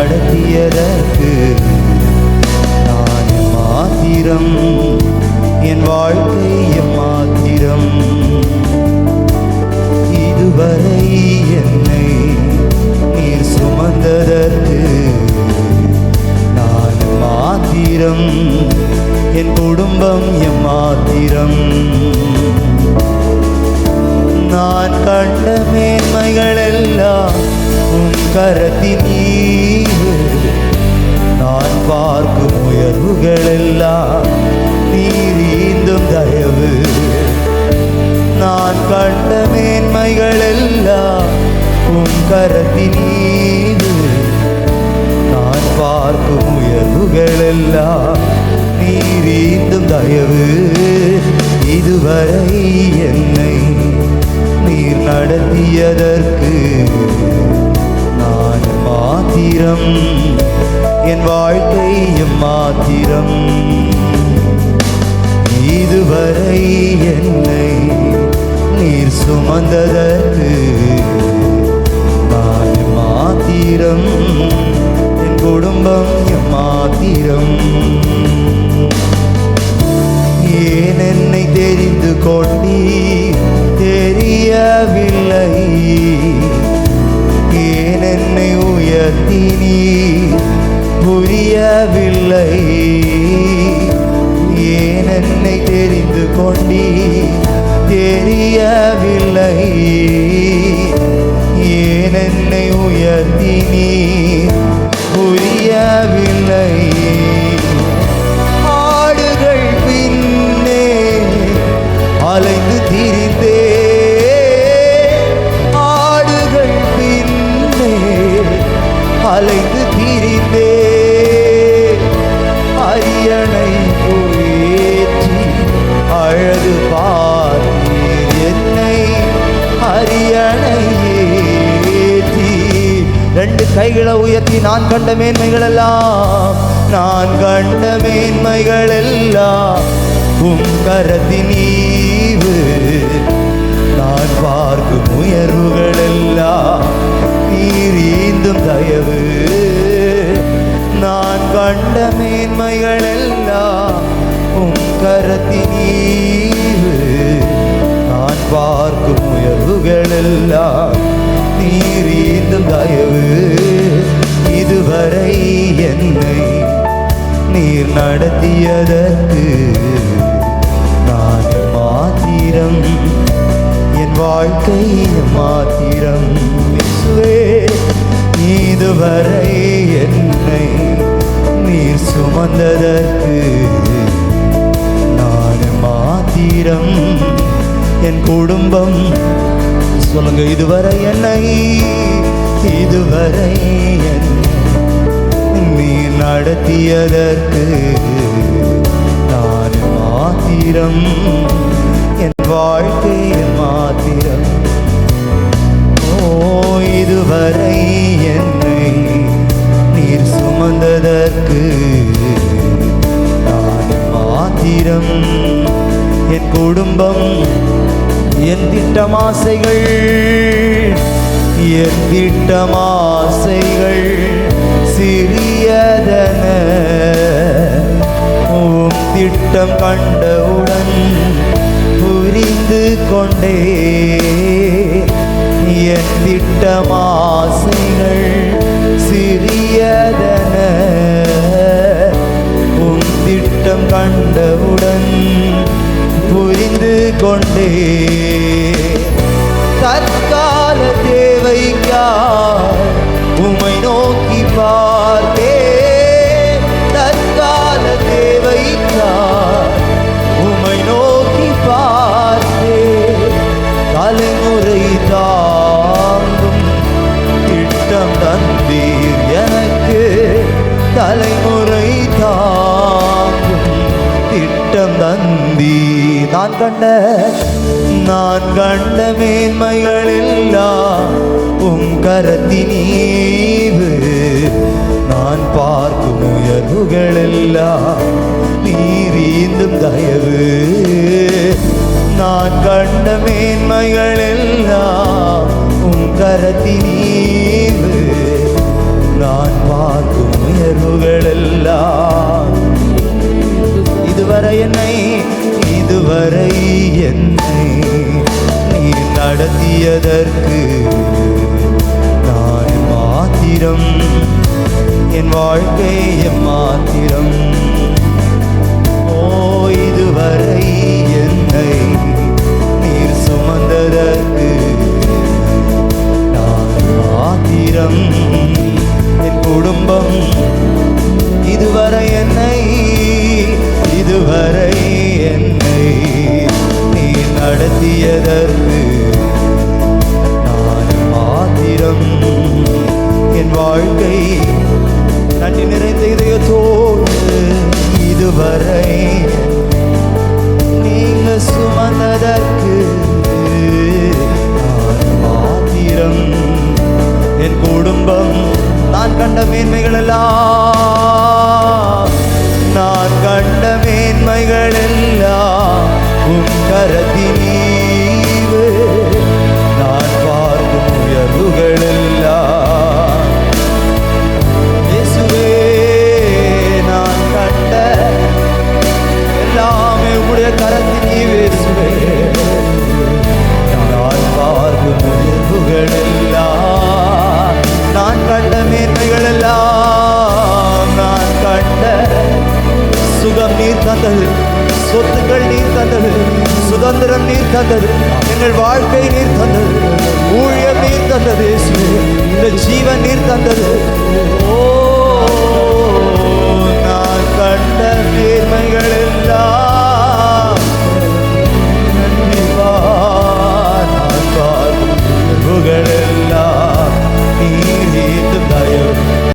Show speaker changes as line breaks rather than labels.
நடத்தியதற்கு நான் மாத்திரம், என் வாழ்க்கை மாத்திரம். இதுவரை என்னை நீர் சுமந்ததற்கு நான் மாத்திரம், என் குடும்பம் எம்மாத்திரம். நான் கண்ட மேன்மைகள் எல்லாம் உம் கரத்தின் ஈவு, நான் பார்க்கும் உயர்வுகள் எல்லாம் நீர் ஈந்தும் தயவு. நான் கண்ட மேன்மைகள் எல்லாம் உம் கரத்தின் ஈவு, நான் பார்க்கும் உயர்வுகள் எல்லாம் நீர் ஈந்தும் தயவு. இதுவரை என்னை நீர் நடத்தியதற்கு நான் மாத்திரம், என் வாழ்க்கை மாத்திரம். இதுவரை என்னை நீர் சுமந்ததற்கு நான் மாத்திரம், என் குடும்பம் மாத்திரம். ஏன் என்னை தெரிந்து கொண்டீர் தெரியவில்லை, ஏன் என்னை உயர்த்தினீர் புரியவில்லை, ஏன் என்னை தெரிந்து கொண்டீர் தெரியவில்லை, ஏன் என்னை உயர்த்தினீர் புரியவில்லை. ஆடுகள் பின்னே அலைந்து திரிந்தே, ஆடுகள் பின்னே அலைந்து திரிந்தே, அரியணை ஏற்றி அழகு பார்த்தீர் என்னை, அரியணை ஏற்றி. ரெண்டு கைகளை உயர்த்தி நான் கண்ட மேன்மைகள் எல்லாம், நான் கண்ட மேன்மைகள் எல்லாம் உம் கரத்தின் ஈவு, நான் பார்க்கும் உயர்வுகள் எல்லாம் நீர் ஈந்தும் தயவு. நான் கண்ட மேன்மைகள் எல்லாம் உம் கரத்தின் ஈவு, நான் பார்க்கும் உயர்வுகள் எல்லாம் நீர் ஈந்தும் தயவு. இதுவரை என்னை நீர் நடத்தியதற்கு நான் மாத்திரம், என் வாழ்க்கை மாத்திரம். இதுவரை என்னை நீர் சுமந்ததற்கு நான் மாத்திரம், என் குடும்பம். சொல்லுங்க, இதுவரை என்னை, இதுவரை நீர் நடத்தியதற்கு நான் மாத்திரம், என் வாழ்க்கை மாத்திரம். ஓ, இதுவரை என்னை நீர் சுமந்ததற்கு நான் மாத்திரம், என் குடும்பம். என் திட்டமாசைகள், என் திட்டமாசைகள் சிறியதன, உம் திட்டம் கண்டவுடன் புரிந்து கொண்டே. என் திட்டமாசைகள் சிறியதன, உம் திட்டம் கண்டவுடன் புரிந்து கொண்டே. தற்கால தேவைக்காய் உம்மை நோக்கி பார்த்தே, தற்கால தேவைக்காய் உம்மை நோக்கி பார்த்தே. தலைமுறை தாங்கும் திட்டம் தந்தீர் எனக்கு, தலைமுறை தாங்கும் திட்டம் தந்தீர். நான் கண்ட மேன்மைகள் எல்லாம் உம் கரத்தின் ஈவு, நான் பார்க்கும் உயர்வுகள் எல்லாம் நீர் ஈந்தும் தயவு. நான் கண்ட மேன்மைகள் எல்லாம் உம் கரத்தின் ஈவு, நான் பார்க்கும் என்னை இதுவரை என்னை நீ நடத்தியதற்கு நான் மாத்திரம், என் வாழ்க்கை மாத்திரம். ஓ, இதுவரை என்னை நீர் சுமந்ததற்கு நான் மாத்திரம், என் குடும்பம் இதுவரை என்னை நீ நடத்தியதற்கு நான் மாத்திரம், என் வாழ்க்கை நன்றி நிறைந்த இதயத்தோடு இதுவரை நீங்க சுமந்ததற்கு நான் மாத்திரம், என் குடும்பம் நான் கண்ட மேன்மைகள் எல்லாம், நான் கண்ட மேன்மைகள் எல்லாம் உம் கரத்தின் ஈவு, நான் பார்க்கும் உயர்வுகள் எல்லாம் இயேசுவே, நான் கண்ட எல்லாமே உம்முடைய கரத்தின் ஈவு இயேசுவே, நான் பார்க்கும் உயர்வுகள் எல்லாம், நான் கண்ட மேன்மைகள் எல்லாம், நான் கண்ட சுகம் நீர் தந்தது, சொத்துக்கள் நீர் தந்தது, சுதந்திரம் நீர் தந்தது, எங்கள் வாழ்க்கை நீர் தந்தது, ஊழியம் நீர் தந்தது, இந்த ஜீவன் நீர் தந்தது.